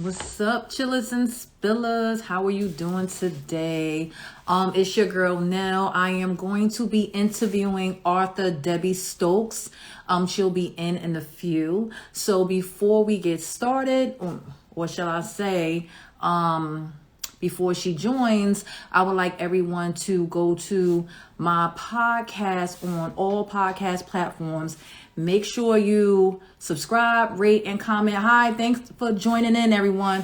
What's up, chillers and spillers? How are you doing today? It's your girl Nell. I am going to be interviewing author Debbie Stokes. She'll be in a few. So before we get started, or shall I say, before she joins, I would like everyone to go to my podcast on all podcast platforms. Make sure you subscribe, rate, and comment. Hi, thanks for joining in, everyone.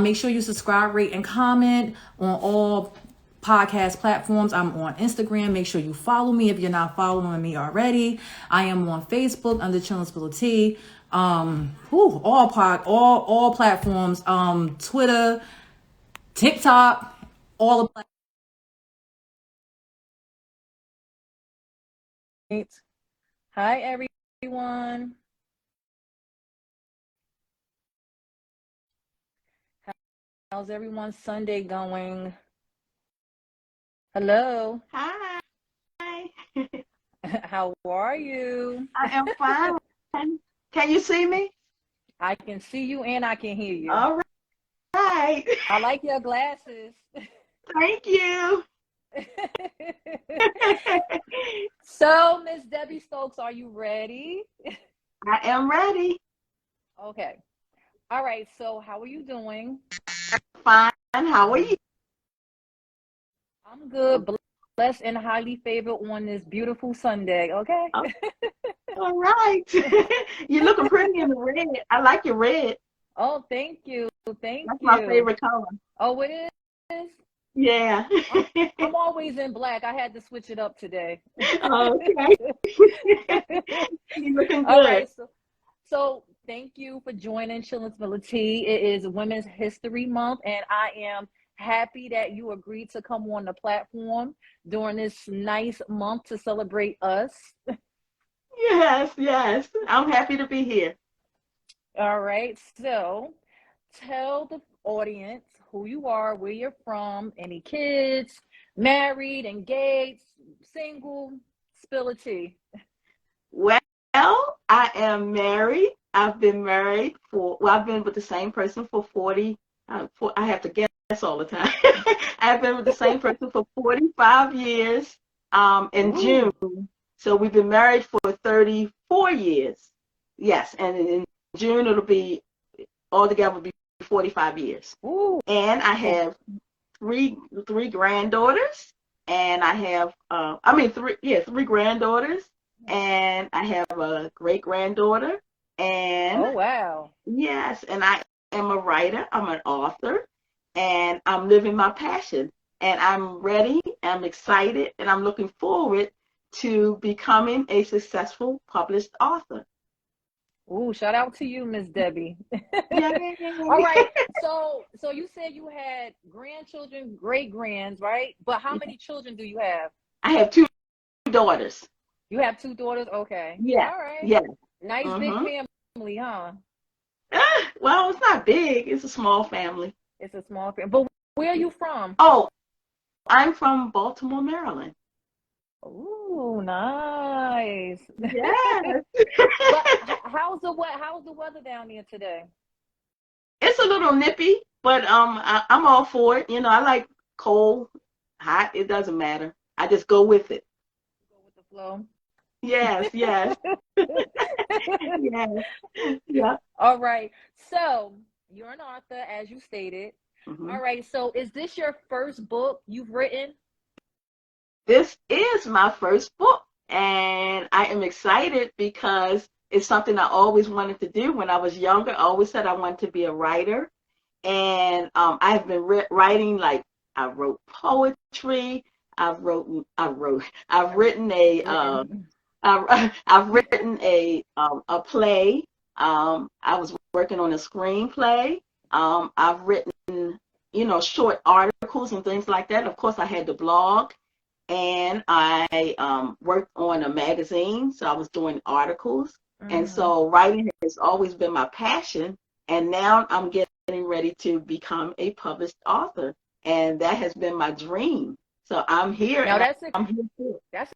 Make sure you subscribe, rate, and comment on all podcast platforms. I'm on Instagram. Make sure you follow me if you're not following me already. I am on Facebook under Chillin' Spill Tea. All platforms. Twitter, TikTok, all the platforms. Hi, everyone. How's everyone's Sunday going? Hello. Hi. How are you? I am fine. Can you see me? I can see you and I can hear you. All right. I like your glasses. Thank you. So, Miss Debbie Stokes, are you ready? I am ready. Okay. All right. So, how are you doing? Fine. How are you? I'm good, blessed, and highly favored on this beautiful Sunday. Okay. Oh, all right. You're looking pretty in the red. I like your red. Oh, thank you. Thank That's you. my favorite color. Oh, it is? Yeah. I'm always in black. I had to switch it up today. Okay. You're looking All good. right. So thank you for joining Chillin' Spill Tea. It is Women's History Month, and I am happy that you agreed to come on the platform during this nice month to celebrate us. Yes. I'm happy to be here. All right. So tell the audience who you are, where you're from, any kids, married, engaged, single, spill a tea. Well, I am married. I've been married I've been with the same person for 40, I have to guess all the time. I've been with the same person for 45 years in Ooh. June. So we've been married for 34 years. Yes, and in June it'll be altogether be 45 years. Ooh. And I have three granddaughters, and I have three granddaughters, and I have a great granddaughter, and Oh, wow. yes, and I am a writer, I'm an author, and I'm living my passion, and I'm ready, I'm excited, and I'm looking forward to becoming a successful published author. Ooh, shout out to you, Miss Debbie. Yay! All right. So you said you had grandchildren, great grands, right? But how many children do you have? I have two daughters. You have two daughters? Okay. Yeah, All right. yeah. Nice big Mm-hmm. family, huh? Well, it's not big. It's a small family. It's a small family. But where are you from? Oh, I'm from Baltimore, Maryland. Ooh, nice. Yes. But how's the weather down there today? It's a little nippy, but I'm all for it. I like cold, hot. It doesn't matter. I just go with it. Go with the flow. Yes. Yes. Yeah. All right. So you're an author, as you stated. Hmm. All right. So is this your first book you've written? This is my first book, and I am excited because it's something I always wanted to do when I was younger. I always said I wanted to be a writer, and I've been writing, like, I wrote poetry. I've written Written. I've written a play. I was working on a screenplay. I've written, short articles and things like that. Of course, I had the blog, and I worked on a magazine, so I was doing articles. And Mm-hmm. so writing has always been my passion. And now I'm getting ready to become a published author. And that has been my dream. So I'm here, Now and I'm here too. that's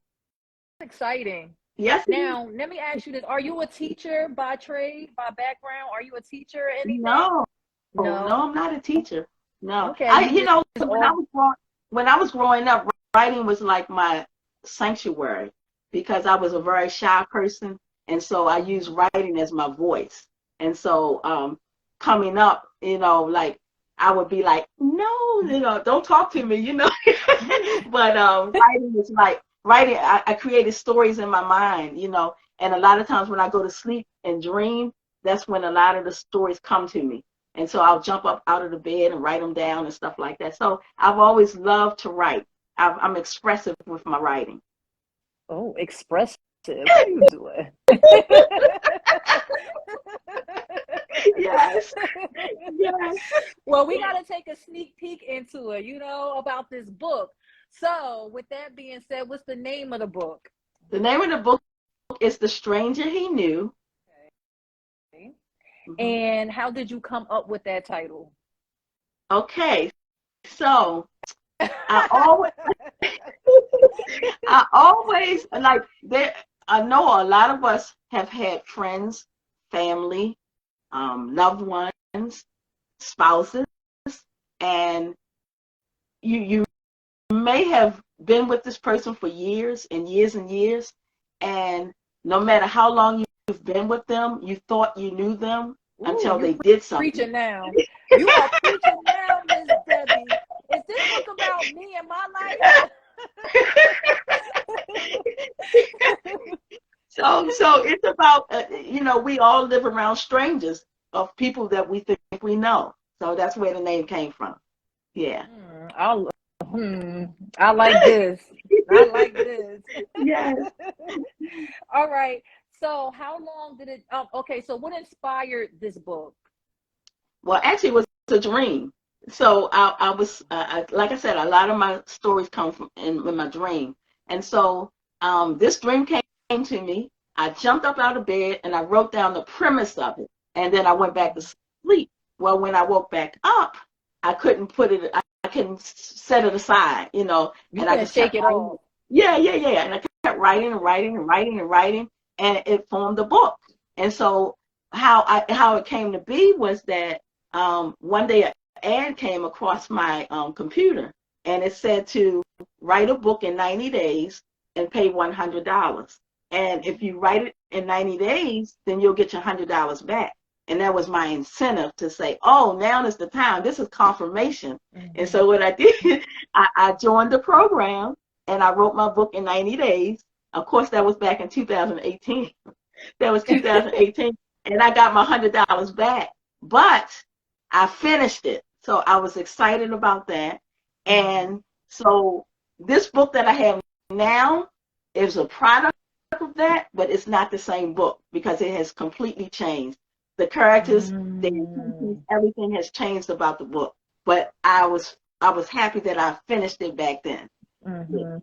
exciting. Yes, it is. Now, let me ask you this. Are you a teacher by trade, by background? Are you a teacher or anything? No, no, I'm not a teacher. No, Okay, you just all. When I was growing up, writing was like my sanctuary because I was a very shy person, and so I used writing as my voice. And so, coming up, like I would be like, no, don't talk to me. But writing was like writing. I created stories in my mind, and a lot of times when I go to sleep and dream, that's when a lot of the stories come to me. And so I'll jump up out of the bed and write them down and stuff like that. So I've always loved to write. I'm expressive with my writing. Oh, expressive. What are you doing? Yes, yes. Well, we got to take a sneak peek into it, about this book. So, with that being said, what's the name of the book? The name of the book is The Stranger He Knew. Okay. And how did you come up with that title? Okay, so I always, I always like there. I know a lot of us have had friends, family, loved ones, spouses, and you may have been with this person for years and years and years, and no matter how long you've been with them, you thought you knew them until they did something. Preaching now. You are preaching now, Miss Debbie. Is this book about me and my life? So it's about, we all live around strangers of people that we think we know. So that's where the name came from. Yeah. I like this. I like this. Yes. All right. So how long did it, okay, so what inspired this book? Well, actually, it was a dream. So I was, like I said, a lot of my stories come from in my dream. And so this dream came to me. I jumped up out of bed and I wrote down the premise of it. And then I went back to sleep. Well, when I woke back up, I couldn't put it, I couldn't set it aside, You and I couldn't just shake kept it writing. off. Yeah. And I kept writing and writing and writing and writing, and it formed a book. And so how it came to be was that one day an ad came across my computer, and it said to write a book in 90 days and pay $100. And if you write it in 90 days, then you'll get your $100 back. And that was my incentive to say, oh, now is the time. This is confirmation. And so what I did, I joined the program and I wrote my book in 90 days. Of course, that was back in 2018. That was 2018. And I got my $100 back. But I finished it. So I was excited about that. And so this book that I have now is a product of that, but it's not the same book because it has completely changed. The characters, the intentions, everything has changed about the book. But I was happy that I finished it back then. Yeah.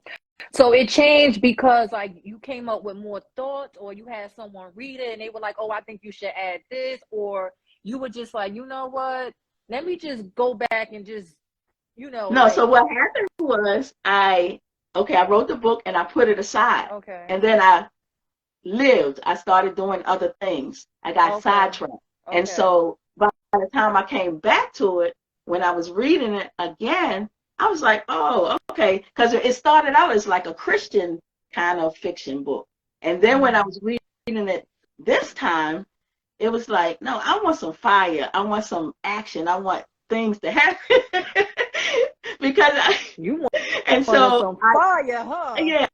So it changed because like you came up with more thoughts, or you had someone read it and they were like, oh, I think you should add this, or you were just like, you know what? Let me just go back and just, No, so what happened was I wrote the book and I put it aside. Okay. And then I started doing other things. I got sidetracked. Okay. And so by the time I came back to it, when I was reading it again, I was like, oh, okay. Because it started out as like a Christian kind of fiction book. And then when I was reading it this time, it was like, no, I want some fire. I want some action. I want things to happen. Because some fire, huh? Yeah,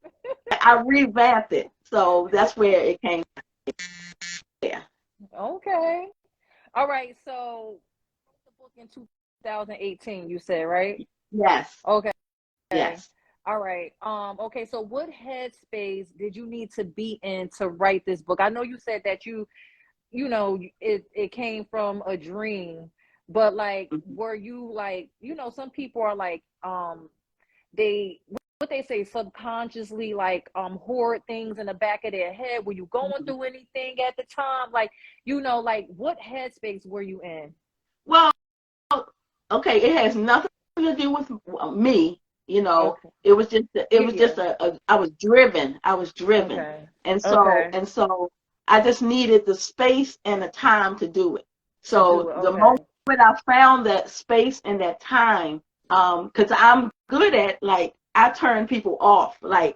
I revamped it. So that's where it came from. Yeah. Okay. All right. So the book in 2018, you said, right? Yes. Okay. Yes. All right. Okay. So what headspace did you need to be in to write this book? I know you said that it came from a dream, but like, were you like, some people are like, what they say subconsciously like hoard things in the back of their head. Were you going through anything at the time? Like, like what headspace were you in? Well, okay, it has nothing to do with me. Okay. It was just I was driven. Okay. And so I just needed the space and the time to do it. So the moment when I found that space and that time, because I'm good at, like, I turn people off. Like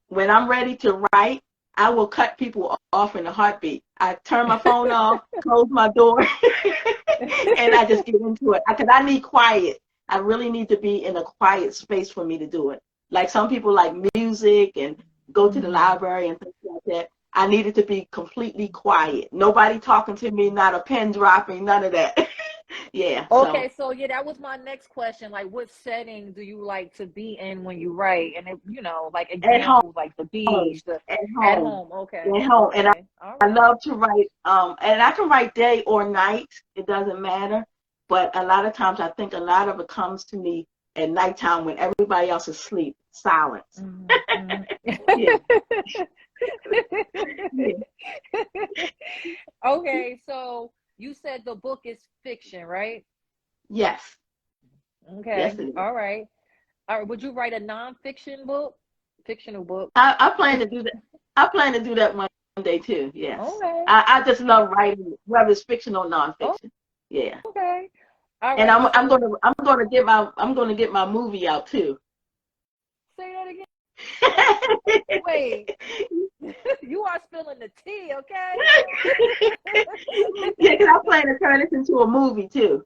when I'm ready to write, I will cut people off in a heartbeat. I turn my phone off, close my door, and I just get into it. Because I need quiet. I really need to be in a quiet space for me to do it. Like some people like music and go to the library and things like that. I needed to be completely quiet. Nobody talking to me, not a pen dropping, none of that. Yeah. Okay, so yeah, that was my next question. Like, what setting do you like to be in when you write? And it, like at home, examples, like the beach, the at at home, home. Okay, at home. And okay, all I right. love to write, and I can write day or night. It doesn't matter. But a lot of times I think a lot of it comes to me at nighttime when everybody else is asleep, silence. Mm-hmm. Yeah. Yeah. Okay, so you said the book is fiction, right? Yes. Yes, Okay, it is. all right. All right, would you write a nonfiction book, fictional book? I plan to do that. I plan to do that one day too. Yes. Okay. I just love writing, whether it's fiction or Oh, nonfiction. Yeah. okay. All And right. I'm So gonna get my movie out too. say that again. Wait, you are spilling the tea, okay? Yeah, because I plan to turn this into a movie too.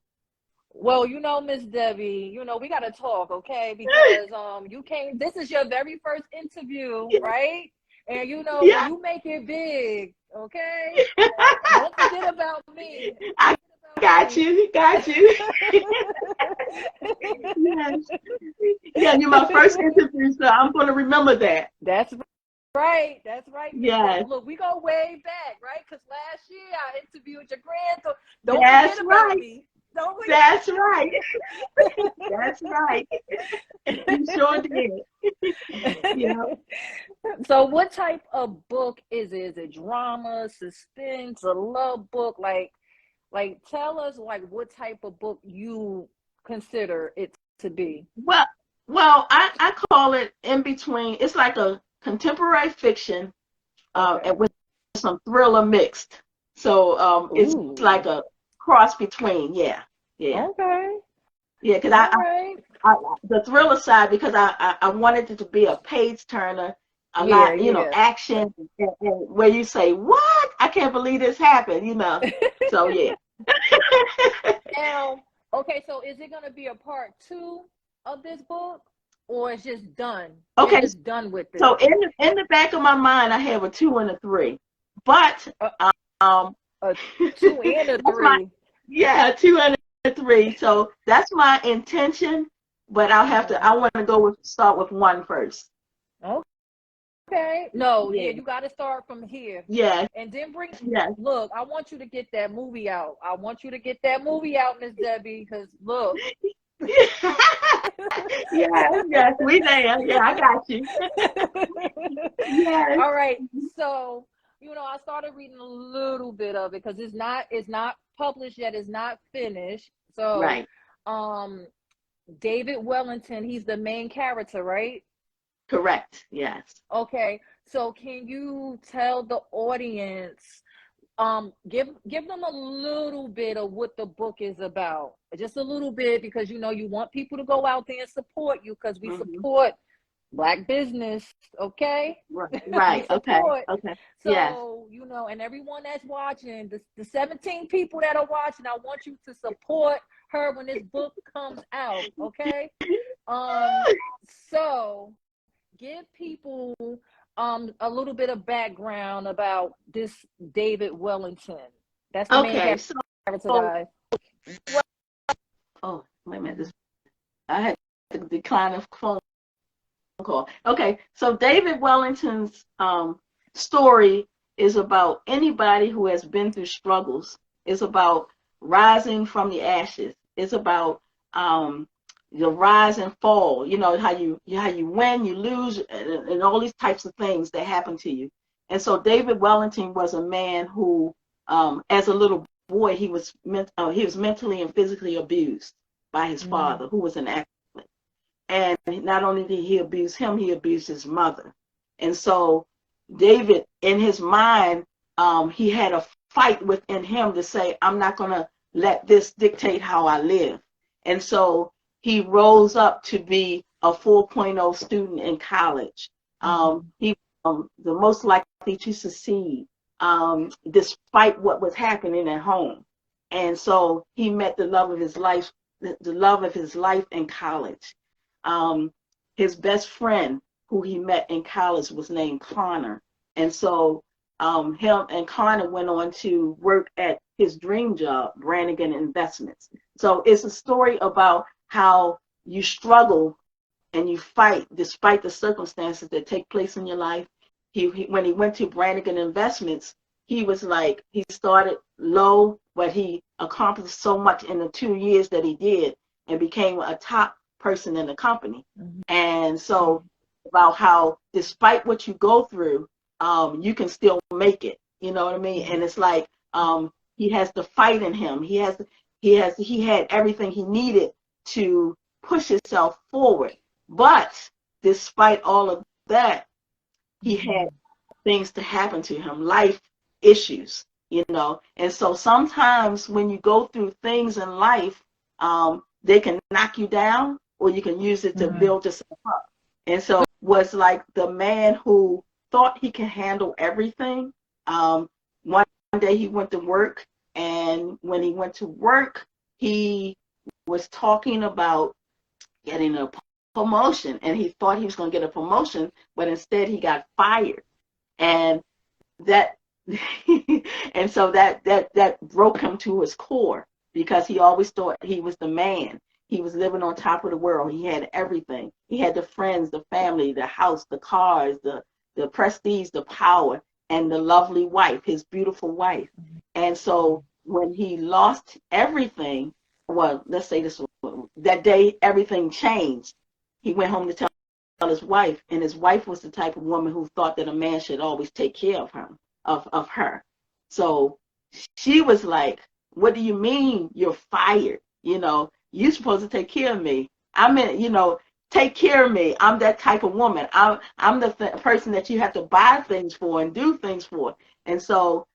Well, Miss Debbie, we gotta talk, okay? Because you came. This is your very first interview, Yeah. right? And when Yeah. you make it big, okay? Don't forget about me. I got you. Got you. Yes. Yeah, you're my first interview, so I'm gonna remember that. That's right. That's right, Miss Debbie. Yes. Look, we go way back, right? Because last year I interviewed your granddaughter. Don't That's forget about right. me. Don't forget. That's right. That's right. You sure did. Yeah. So what type of book is it? Is it drama, suspense, a love book? Like tell us like what type of book you consider it to be. Well, I call it in between. It's like a contemporary fiction, Okay. and with some thriller mixed. So it's like Ooh. a cross between. Yeah. Yeah. Okay. Yeah. Because All right. the thriller side, because I wanted it to be a page turner, a Yeah, lot, yeah. action, and where you say, "What? I can't believe this happened," So yeah. Now, okay, so is it gonna be a part two of this book? Or it's just done? You're Okay. just done with So it. in the back of my mind, I have a 2 and a 3, but Uh, um, a two and a that's my three. yeah, 2 and a 3. So that's my intention, but Okay. I want to start with 1 first. Okay. No, yeah, Yeah. you got to start from here. Yeah. And then Yeah. look, I want you to get that movie out. I want you to get that movie out, Miss Debbie, because look. Yes, yes, we there. Yeah, I got you. Yes. All right. So, I started reading a little bit of it because it's not published yet, it's not finished. So, Right. um, David Wellington, he's the main character, right? Correct. Yes. Okay. So can you tell the audience, give them a little bit of what the book is about? Just a little bit, because you want people to go out there and support you, because we Mm-hmm. support Black business, okay? Right. We Right. Okay. support. Okay. Yes. So, and everyone that's watching, the 17 people that are watching, I want you to support her when this book comes out, okay? So give people a little bit of background about this David Wellington. That's the main Okay. character, So, guys. oh, wait a minute. I had to decline a phone call. Okay. So David Wellington's story is about anybody who has been through struggles. It's about rising from the ashes. It's about the rise and fall. How you win, you lose, and all these types of things that happen to you. And so David Wellington was a man who, as a little boy, he was mentally and physically abused by his father, who was an actor. And not only did he abuse him, he abused his mother. And so David, in his mind, he had a fight within him to say, I'm not going to let this dictate how I live. And so he rose up to be a 4.0 student in college. He the most likely to succeed, despite what was happening at home. And so he met the love of his life, the love of his life in college. His best friend who he met in college was named Connor. And so him and Connor went on to work at his dream job, Brannigan Investments. So it's a story about how you struggle and you fight despite the circumstances that take place in your life. When he went to Brannigan Investments, he was like, he started low, but he accomplished so much in the 2 years that he did and became a top person in the company. And so about how despite what you go through, you can still make it. You know what I mean? And it's like he has the fight in him. He had everything he needed to push himself forward. But despite all of that, he had things to happen to him, life issues, you know. And so sometimes when you go through things in life, they can knock you down, or you can use it to build yourself up. And so was like the man who thought he could handle everything. One day he went to work, and when he went to work, he was talking about getting a promotion, and he thought he was going to get a promotion, but instead he got fired. And that and so that broke him to his core, because he always thought he was the man. He was living on top of the world. He had everything. He had the friends, the family, the house, the cars, the prestige, the power, and the lovely wife, his beautiful wife. And so when he lost everything, well, let's say this, that day everything changed. He went home to tell his wife, and his wife was the type of woman who thought that a man should always take care of him, of her. So she was like, what do you mean you're fired? You know, you're supposed to take care of me. I mean, you know, take care of me. I'm that type of woman. I'm the person that you have to buy things for and do things for. And so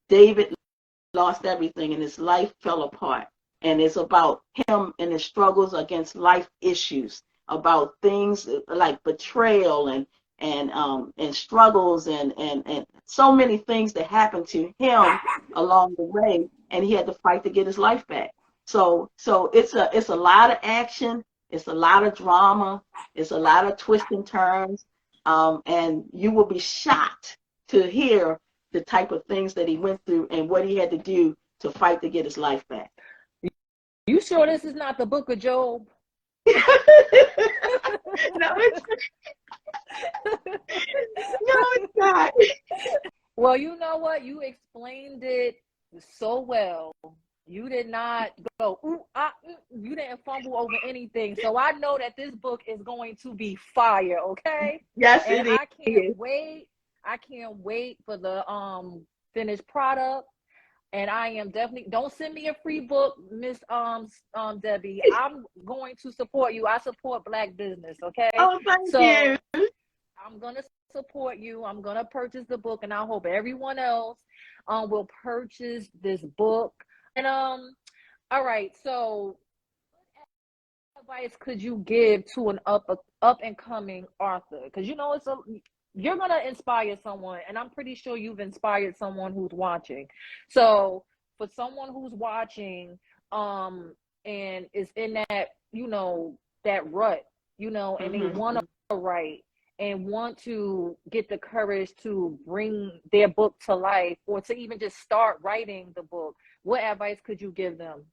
David lost everything, and his life fell apart. And it's about him and his struggles against life issues, about things like betrayal and struggles and so many things that happened to him along the way, and he had to fight to get his life back. So it's a lot of action, it's a lot of drama, it's a lot of twists and turns, and you will be shocked to hear the type of things that he went through and what he had to do to fight to get his life back. You sure this is not the book of Job? No, it's not. Well, you know what? You explained it so well. You did not go, you didn't fumble over anything. So I know that this book is going to be fire, okay? Yes, and it is. I can't wait. I can't wait for the finished product. And I am definitely, don't send me a free book, Miss Debbie. I'm going to support you. I support Black business, okay? Oh, thank you. I'm going to support you. I'm going to purchase the book, and I hope everyone else will purchase this book. And all right, so what advice could you give to an up and coming author? Because you know you're gonna inspire someone, and I'm pretty sure you've inspired someone who's watching. So for someone who's watching, and is in that, you know, that rut, you know, and they want to write and want to get the courage to bring their book to life, or to even just start writing the book, what advice could you give them?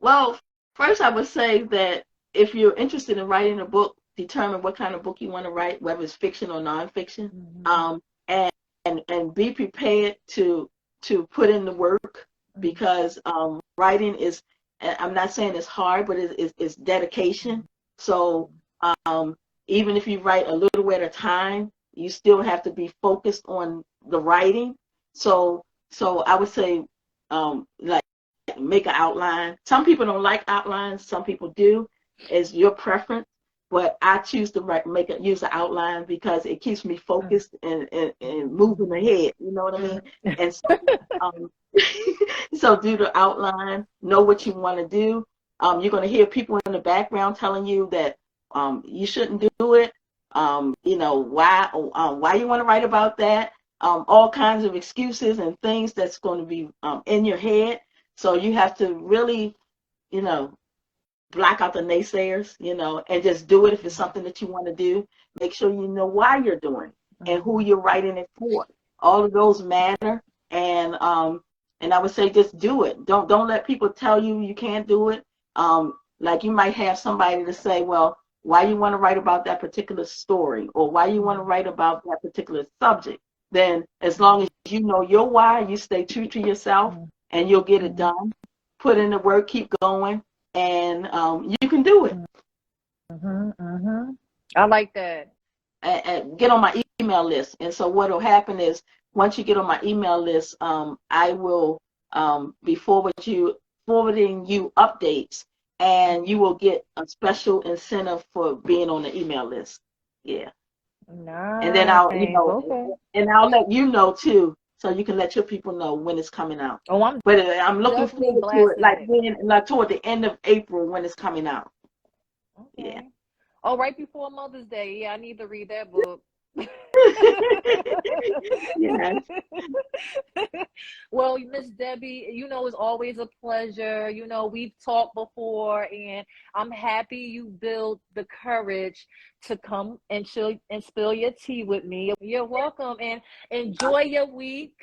Well, first I would say that if you're interested in writing a book, determine what kind of book you want to write, whether it's fiction or nonfiction, and be prepared to put in the work, because writing is, I'm not saying it's hard, but it's dedication. So even if you write a little at a time, you still have to be focused on the writing. So I would say like make an outline. Some people don't like outlines, some people do. It's your preference. but I choose to use an outline because it keeps me focused and moving ahead. You know what I mean? And so, um, so do the outline, know what you want to do. You're going to hear people in the background telling you that you shouldn't do it. You know, why you want to write about that. All kinds of excuses and things that's going to be in your head. So you have to really, you know, block out the naysayers, you know, and just do it if it's something that you want to do. Make sure you know why you're doing it and who you're writing it for. All of those matter. And I would say just do it. Don't let people tell you you can't do it. Like you might have somebody to say, well, why you want to write about that particular story or why you want to write about that particular subject. Then as long as you know your why, you stay true to yourself and you'll get it done. Put in the work, keep going, and you can do it. I like that. And get on my email list. And so what will happen is once you get on my email list, I will be forwarding you updates, and you will get a special incentive for being on the email list. Yeah. Nice. And then I'll let you know too, so you can let your people know when it's coming out. Oh, I'm looking forward to it, like toward the end of April when it's coming out. Okay. Yeah. Oh, right before Mother's Day. Yeah, I need to read that book. Yes. Well, Miss Debbie, you know, it's always a pleasure. You know, we've talked before, and I'm happy you built the courage to come and spill your tea with me. You're welcome, and enjoy your week.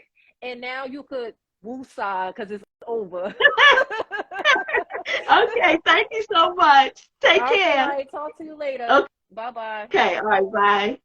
And now you could woosah because it's over. Okay, thank you so much. Take care. All right, talk to you later. Okay. Bye-bye. Okay, all right, bye.